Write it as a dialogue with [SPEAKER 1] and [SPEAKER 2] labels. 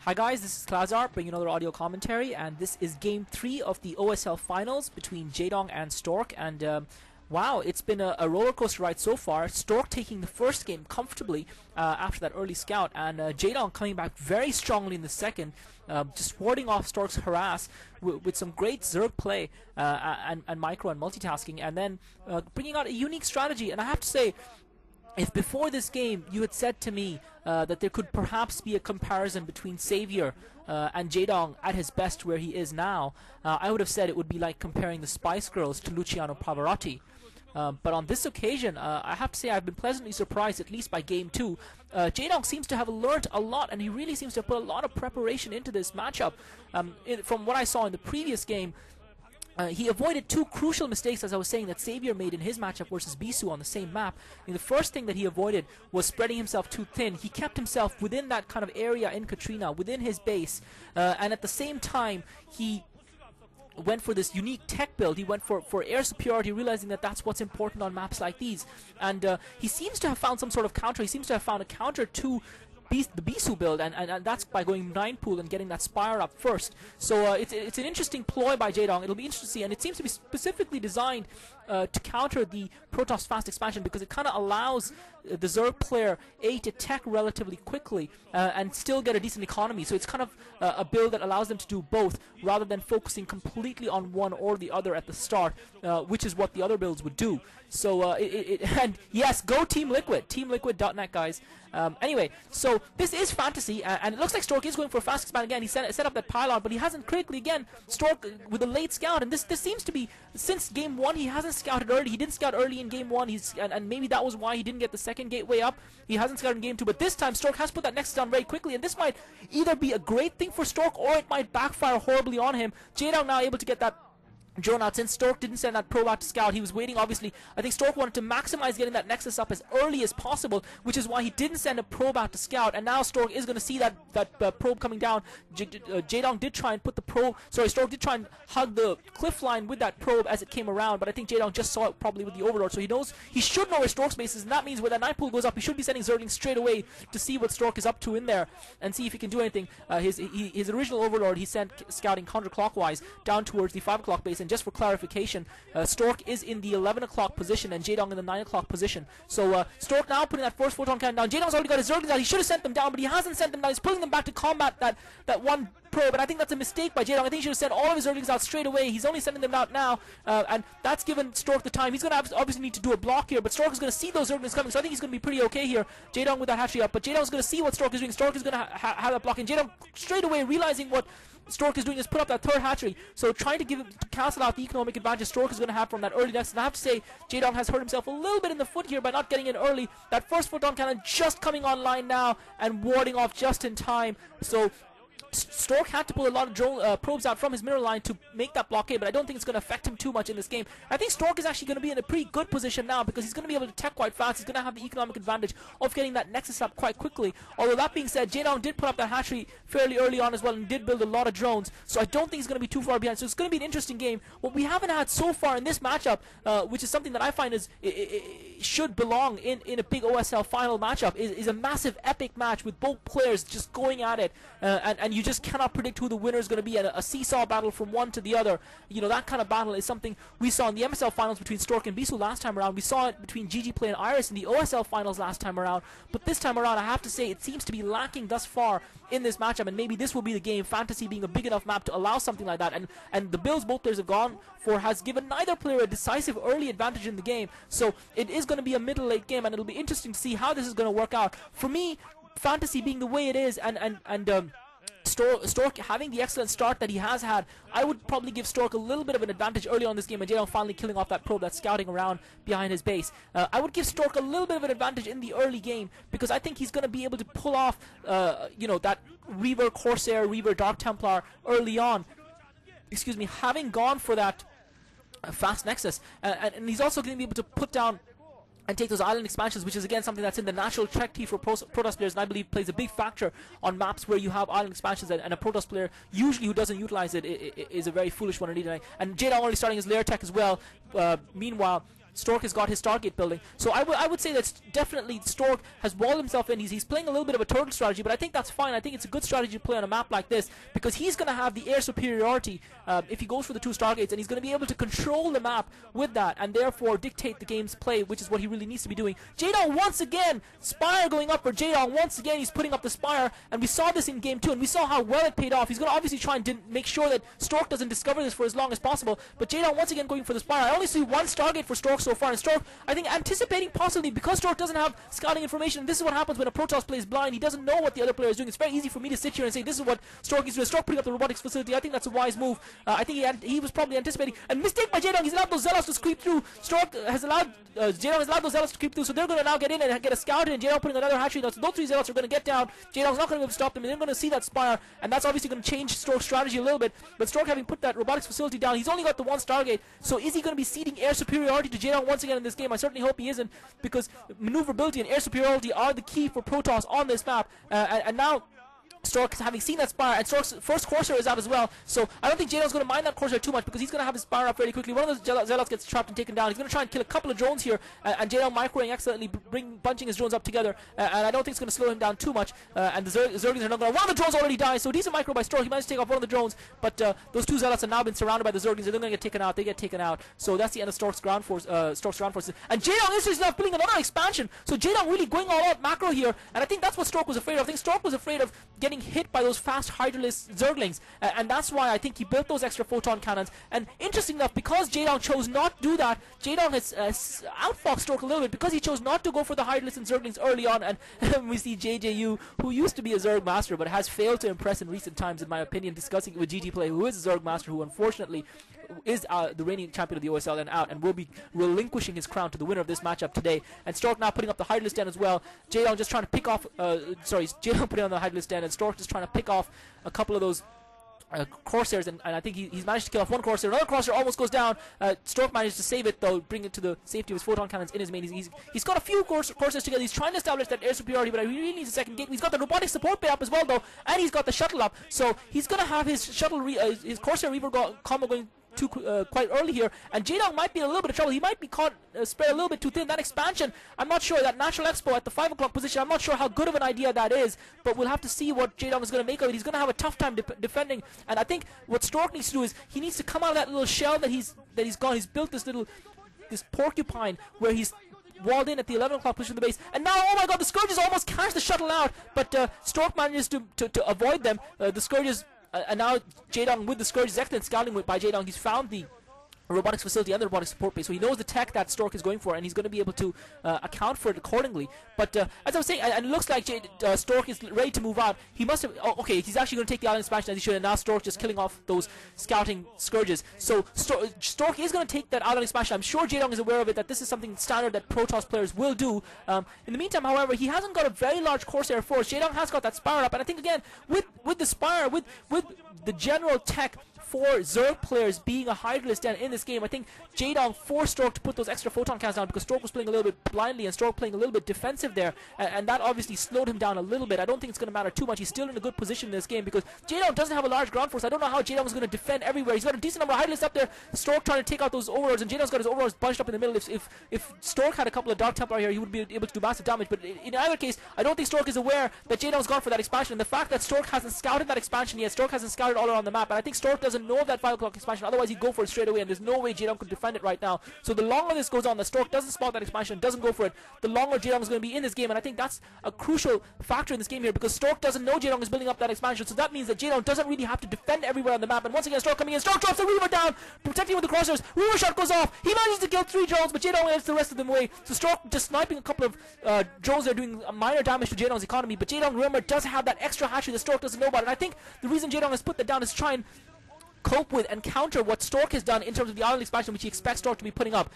[SPEAKER 1] Hi guys, this is Klazartsc bringing another audio commentary, and this is Game 3 of the OSL Finals between Jaedong and Stork. And wow, it's been a roller coaster ride so far. Stork taking the first game comfortably after that early scout, and Jaedong coming back very strongly in the second, just warding off Stork's harass with some great Zerg play and micro and multitasking, and then bringing out a unique strategy. And I have to say, if before this game you had said to me that there could perhaps be a comparison between Savior and Jaedong at his best where he is now, I would have said it would be like comparing the Spice Girls to Luciano Pavarotti. But on this occasion, I have to say I've been pleasantly surprised, at least by Game 2. Jaedong seems to have learnt a lot, and he really seems to have put a lot of preparation into this matchup. From what I saw in the previous game, he avoided two crucial mistakes, as I was saying, that Savior made in his matchup versus Bisu on the same map. And the first thing that he avoided was spreading himself too thin. He kept himself within that kind of area in Katrina, within his base, and at the same time, he went for this unique tech build. He went for air superiority, realizing that that's what's important on maps like these. And he seems to have found some sort of counter. He seems to have found a counter to the Bisu build, and that's by going 9 pool and getting that Spire up first. So it's an interesting ploy by Jaedong. It'll be interesting to see, and it seems to be specifically designed to counter the Protoss fast expansion, because it kind of allows the Zerg player to tech relatively quickly and still get a decent economy. So it's kind of a build that allows them to do both, rather than focusing completely on one or the other at the start, which is what the other builds would do. So and yes, go Team Liquid, teamliquid.net, guys. Anyway, so this is fantasy, and it looks like Stork is going for a fast expand again. He set up that pylon, but he hasn't critically again. Stork with a late scout, and this seems to be, since Game 1, he hasn't scouted early. He didn't scout early in Game 1, and maybe that was why he didn't get the second gateway up. He hasn't scouted in Game 2, but this time Stork has put that Nexus down very quickly, and this might either be a great thing for Stork, or it might backfire horribly on him. Jaedong now able to get that drone out, since Stork didn't send that probe out to scout. He was waiting, obviously. I think Stork wanted to maximize getting that Nexus up as early as possible, which is why he didn't send a probe out to scout. And now Stork is going to see that probe coming down. Jaedong did try and put the probe, Stork did try and hug the cliff line with that probe as it came around, but I think Jaedong just saw it probably with the Overlord, so he should know where Stork's base is, and that means when that 9 pool goes up, he should be sending Zerglings straight away to see what Stork is up to in there and see if he can do anything. His original Overlord, he sent scouting counterclockwise down towards the 5 o'clock base, and just for clarification, Stork is in the 11 o'clock position and Jaedong in the 9 o'clock position. So Stork now putting that first photon cannon down. Jaedong's already got his Zerglings out. He should have sent them down, but he hasn't sent them down. He's pulling them back to combat that one probe, and I think that's a mistake by Jaedong. I think he should have sent all of his Zerglings out straight away. He's only sending them out now, and that's given Stork the time. He's going to obviously need to do a block here, but Stork is going to see those Zerglings coming, so I think he's going to be pretty okay here. Jaedong with that hatchery up, but Jaedong's going to see what Stork is doing. Stork is going to have that block, and Jaedong straight away realizing what Stork is doing is put up that third hatchery, so trying to cancel out the economic advantage Stork is going to have from that early Nexus. And I have to say, Jaedong has hurt himself a little bit in the foot here by not getting in early. That first photon cannon just coming online now and warding off just in time. So Stork had to pull a lot of drone probes out from his mirror line to make that blockade, but I don't think it's going to affect him too much in this game. I think Stork is actually going to be in a pretty good position now, because he's going to be able to tech quite fast. He's going to have the economic advantage of getting that Nexus up quite quickly. Although that being said, Jaedong did put up that hatchery fairly early on as well, and did build a lot of drones, so I don't think he's going to be too far behind. So it's going to be an interesting game. What we haven't had so far in this matchup, which is something that I find should belong in a big OSL final matchup, is a massive epic match with both players just going at it, and you just cannot predict who the winner is going to be. A seesaw battle from one to the other. You know, that kind of battle is something we saw in the MSL finals between Stork and Bisu last time around. We saw it between GG Play and Iris in the OSL finals last time around. But this time around, I have to say, it seems to be lacking thus far in this matchup, and maybe this will be the game. Fantasy being a big enough map to allow something like that, and the builds both players have gone for has given neither player a decisive early advantage in the game. So it is going to be a middle-late game, and it'll be interesting to see how this is going to work out. For me, Fantasy being the way it is, and Stork having the excellent start that he has had, I would probably give Stork a little bit of an advantage early on in this game, and Jaedong finally killing off that probe that's scouting around behind his base. I would give Stork a little bit of an advantage in the early game, because I think he's going to be able to pull off, that Reaver Corsair, Reaver Dark Templar early on. Excuse me, having gone for that fast Nexus, and he's also going to be able to put down and take those island expansions, which is again something that's in the natural tech tree for Protoss players, and I believe plays a big factor on maps where you have island expansions, and a Protoss player usually who doesn't utilize it is a very foolish one indeed. And Jaedong already starting his lair tech as well. Meanwhile, Stork has got his Stargate building. So I would say that definitely Stork has walled himself in. He's playing a little bit of a turtle strategy, but I think that's fine. I think it's a good strategy to play on a map like this, because he's going to have the air superiority if he goes for the 2 Stargates, and he's going to be able to control the map with that, and therefore dictate the game's play, which is what he really needs to be doing. Jaedong once again, Spire going up for Jaedong. Once again, he's putting up the Spire, and we saw this in game 2, and we saw how well it paid off. He's going to obviously try and make sure that Stork doesn't discover this for as long as possible, but Jaedong once again going for the Spire. I only see 1 Stargate for Stork so far, and Stork, I think, anticipating possibly, because Stork doesn't have scouting information. This is what happens when a Protoss plays blind. He doesn't know what the other player is doing. It's very easy for me to sit here and say this is what Stork is doing. Stork putting up the robotics facility. I think that's a wise move. I think he was probably anticipating, and mistake by Jaedong. He's allowed those Zealots to creep through. Stork has allowed Jaedong has allowed those Zealots to creep through, so they're going to now get in and get a scout in. Jaedong putting another hatchery. Those 3 Zealots are going to get down. Jaedong's not going to be able to stop them, and they're going to see that Spire, and that's obviously going to change Stork's strategy a little bit. But Stork, having put that robotics facility down, he's only got the 1 Stargate. So is he going to be ceding air superiority to Jaedong once again in this game? I certainly hope he isn't, because maneuverability and air superiority are the key for Protoss on this map. And now Stork, having seen that Spire, and Stork's first Corsair is out as well, so I don't think Jaedong's going to mind that Corsair too much, because he's going to have his Spire up very quickly. One of those Zealots gets trapped and taken down. He's going to try and kill a couple of drones here, and Jaedong microing excellently, bunching his drones up together, and I don't think it's going to slow him down too much, and the Zerglings are not going to... One of the drones already died, so decent micro by Stork. He managed to take off one of the drones, but those 2 Zealots have now been surrounded by the Zerglings, and they're going to get taken out. They get taken out, so that's the end of Stork's ground forces. And Jaedong is now building another expansion, so Jaedong really going all out macro here, and I think that's what Stork was afraid of. I think Stork was afraid of getting hit by those fast Hydralisk Zerglings, and that's why I think he built those extra photon cannons. And interesting enough, because Jaedong chose not to do that, Jaedong has outfoxed Stork a little bit, because he chose not to go for the Hydralisk and Zerglings early on. And we see JJU, who used to be a Zerg master but has failed to impress in recent times, in my opinion, discussing it with GT Play, who is a Zerg master, who unfortunately is the reigning champion of the OSL and out, and will be relinquishing his crown to the winner of this matchup today. And Stork now putting up the Hydralisk den as well. Jaedong just trying to pick off Jaedong putting on the Hydralisk den, and Stork just trying to pick off a couple of those Corsairs, and I think he's managed to kill off 1 Corsair. Another Corsair almost goes down. Stork managed to save it, though, bring it to the safety of his photon cannons in his main. He's got a few Corsairs together. He's trying to establish that air superiority, but he really needs a second gate. He's got the robotic support bay up as well, though, and he's got the shuttle up. So he's going to have his shuttle, his Corsair Reaver combo going quite early here, and Jaedong might be in a little bit of trouble. He might be caught spread a little bit too thin. That expansion, I'm not sure. That Natural Expo at the 5 o'clock position, I'm not sure how good of an idea that is, but we'll have to see what Jaedong is going to make of it. He's going to have a tough time defending, and I think what Stork needs to do is he needs to come out of that little shell that he's got. He's built this porcupine where he's walled in at the 11 o'clock position of the base, and now, oh my god, the Scourges almost catch the shuttle out, but Stork manages to avoid them. The Scourges, and now Jaedong with the Scourges, excellent scouting by Jaedong. He's found the robotics facility and the robotics support base, so he knows the tech that Stork is going for, and he's going to be able to account for it accordingly. But as I was saying, and it looks like Stork is ready to move out. He must have... Oh, okay, he's actually going to take the island expansion as he should, and now Stork just killing off those scouting Scourges. So Stork is going to take that island expansion. I'm sure Jaedong is aware of it, that this is something standard that Protoss players will do. In the meantime, however, he hasn't got a very large Corsair force. Jaedong has got that Spire up, and I think, again, with the Spire, with the general tech for Zerg players being a Hydralisk den in this game, I think Jaedong forced Stork to put those extra photon cannons down, because Stork was playing a little bit blindly and Stork playing a little bit defensive there, and that obviously slowed him down a little bit. I don't think it's going to matter too much. He's still in a good position in this game, because Jaedong doesn't have a large ground force. I don't know how Jaedong is going to defend everywhere. He's got a decent number of Hydralisks up there. Stork trying to take out those overlords, and Jaedong's got his overlords bunched up in the middle. If Stork had a couple of Dark Templar here, he would be able to do massive damage, but in either case, I don't think Stork is aware that Jaedong's gone for that expansion, and the fact that Stork hasn't scouted that expansion yet, Stork hasn't scouted all around the map, and I think Stork doesn't know of that 5 o'clock expansion, otherwise he'd go for it straight away, and there's no way Jaedong could defend it right now. So the longer this goes on, the Stork doesn't spot that expansion, doesn't go for it, the longer Jaedong is going to be in this game, and I think that's a crucial factor in this game here, because Stork doesn't know Jaedong is building up that expansion, so that means that Jaedong doesn't really have to defend everywhere on the map. And once again, Stork coming in, Stork drops the Reaver down, protecting with the Crosshairs. Reaver shot goes off, he manages to kill 3 drones, but Jaedong gets the rest of them away. So Stork just sniping a couple of drones there, doing minor damage to Jaedong's economy, but Jaedong, remember, does have that extra hatchery that Stork doesn't know about, and I think the reason Jaedong has put that down is to try and cope with and counter what Stork has done in terms of the island expansion, which he expects Stork to be putting up.